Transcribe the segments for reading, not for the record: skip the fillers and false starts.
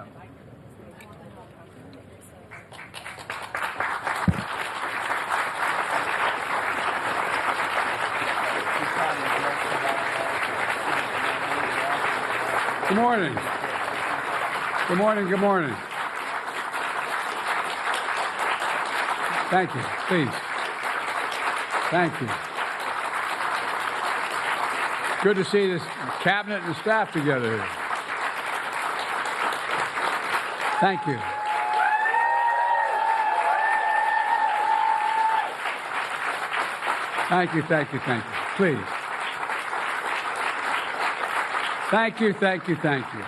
Good morning. Good morning. Good morning. Thank you. Please. Thank you. Good to see this cabinet and staff together here. Thank you. Thank you, thank you, thank you. Please. Thank you, thank you, thank you.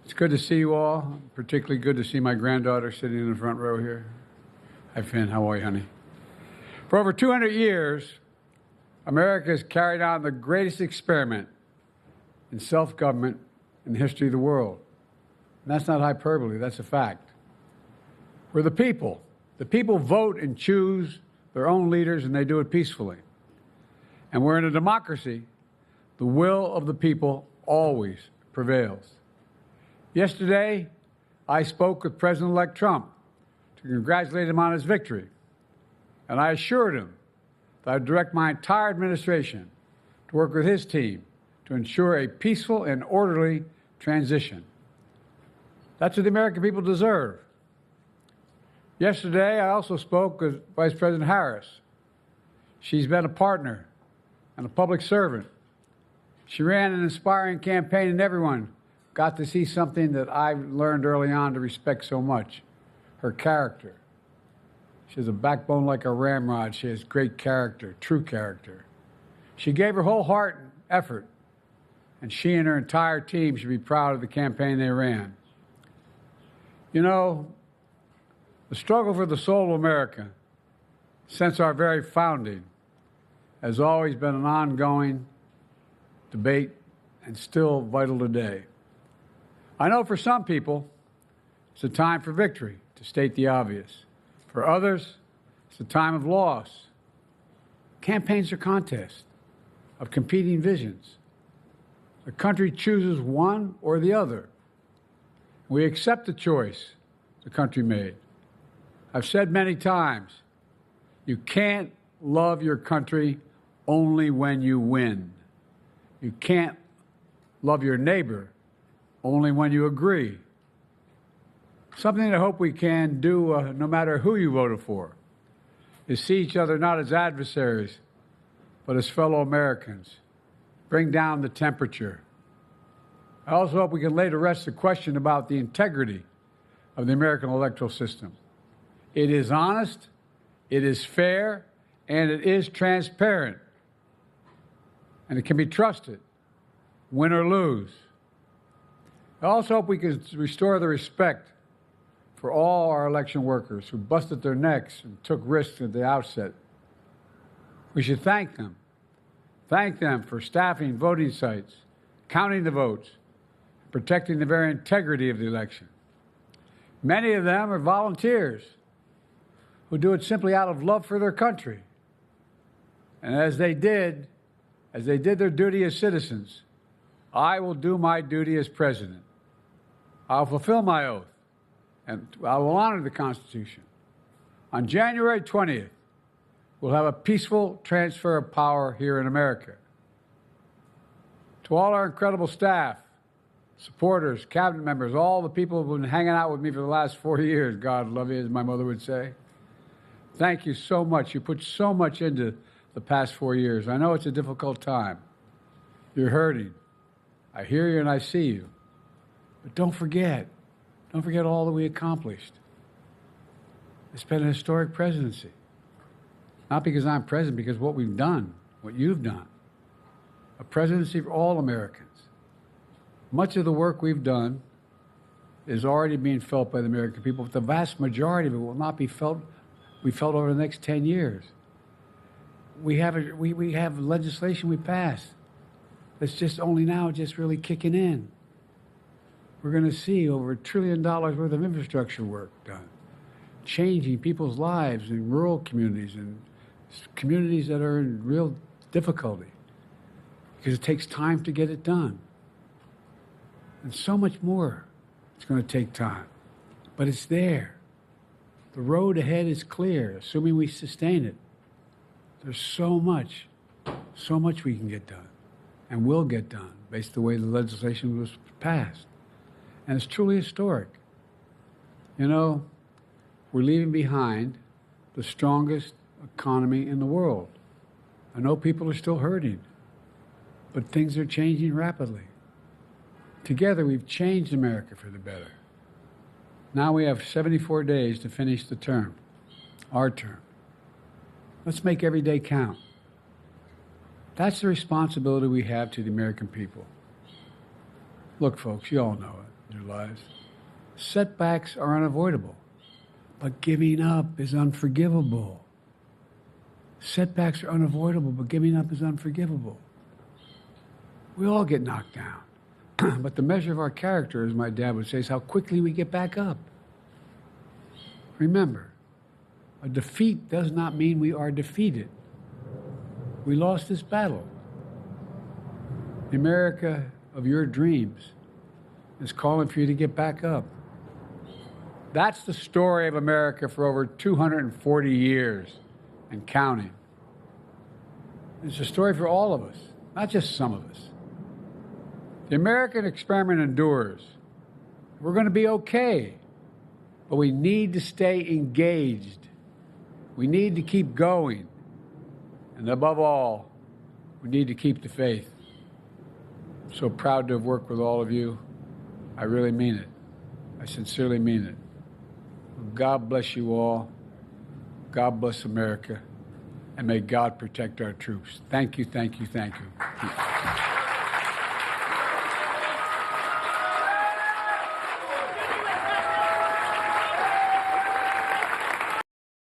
It's good to see you all. Particularly good to see my granddaughter sitting in the front row here. Hi, Finn. How are you, honey? For over 200 years, America has carried on the greatest experiment in self-government in the history of the world. And that's not hyperbole, that's a fact. We're the people. The people vote and choose their own leaders, and they do it peacefully. And we're in a democracy. The will of the people always prevails. Yesterday, I spoke with President-elect Trump to congratulate him on his victory. And I assured him that I'd direct my entire administration to work with his team to ensure a peaceful and orderly transition. That's what the American people deserve. Yesterday, I also spoke with Vice President Harris. She's been a partner and a public servant. She ran an inspiring campaign, and everyone got to see something that I learned early on to respect so much, her character. She has a backbone like a ramrod. She has great character, true character. She gave her whole heart and effort, and she and her entire team should be proud of the campaign they ran. You know, the struggle for the soul of America, since our very founding, has always been an ongoing debate and still vital today. I know for some people, it's a time for victory, to state the obvious. For others, it's a time of loss. Campaigns are contests of competing visions. The country chooses one or the other. We accept the choice the country made. I've said many times, you can't love your country only when you win. You can't love your neighbor only when you agree. Something I hope we can do, no matter who you voted for, is see each other not as adversaries, but as fellow Americans. Bring down the temperature. I also hope we can lay to rest the question about the integrity of the American electoral system. It is honest, it is fair, and it is transparent. And it can be trusted, win or lose. I also hope we can restore the respect for all our election workers who busted their necks and took risks at the outset. We should thank them. Thank them for staffing voting sites, counting the votes, and protecting the very integrity of the election. Many of them are volunteers who do it simply out of love for their country. And as they did their duty as citizens, I will do my duty as president. I'll fulfill my oath, and I will honor the Constitution. On January 20th, we'll have a peaceful transfer of power here in America. To all our incredible staff, supporters, cabinet members, all the people who've been hanging out with me for the last 4 years, God love you, as my mother would say, thank you so much. You put so much into the past 4 years. I know it's a difficult time. You're hurting. I hear you and I see you. But don't forget all that we accomplished. It's been a historic presidency. Not because I'm president, because what we've done, what you've done. A presidency for all Americans. Much of the work we've done is already being felt by the American people, but the vast majority of it will not be felt over the next 10 years. We have legislation we passed that's just only now just really kicking in. We're going to see over $1 trillion worth of infrastructure work done, changing people's lives in rural communities and communities that are in real difficulty because it takes time to get it done. and so much more. It's going to take time, but it's there. The road ahead is clear, assuming we sustain it. There's so much we can get done and will get done based on the way the legislation was passed. And it's truly historic. You know, we're leaving behind the strongest economy in the world. I know people are still hurting, but things are changing rapidly. Together, we've changed America for the better. Now we have 74 days to finish the term, our term. Let's make every day count. That's the responsibility we have to the American people. Look, folks, you all know it in your lives. Setbacks are unavoidable, but giving up is unforgivable. Setbacks are unavoidable, but giving up is unforgivable. We all get knocked down. But the measure of our character, as my dad would say, is how quickly we get back up. Remember, a defeat does not mean we are defeated. We lost this battle. The America of your dreams is calling for you to get back up. That's the story of America for over 240 years and counting. It's a story for all of us, not just some of us. The American experiment endures. We're going to be okay, but we need to stay engaged. We need to keep going. And above all, we need to keep the faith. I'm so proud to have worked with all of you. I really mean it. I sincerely mean it. God bless you all. God bless America. And may God protect our troops. Thank you, thank you, thank you.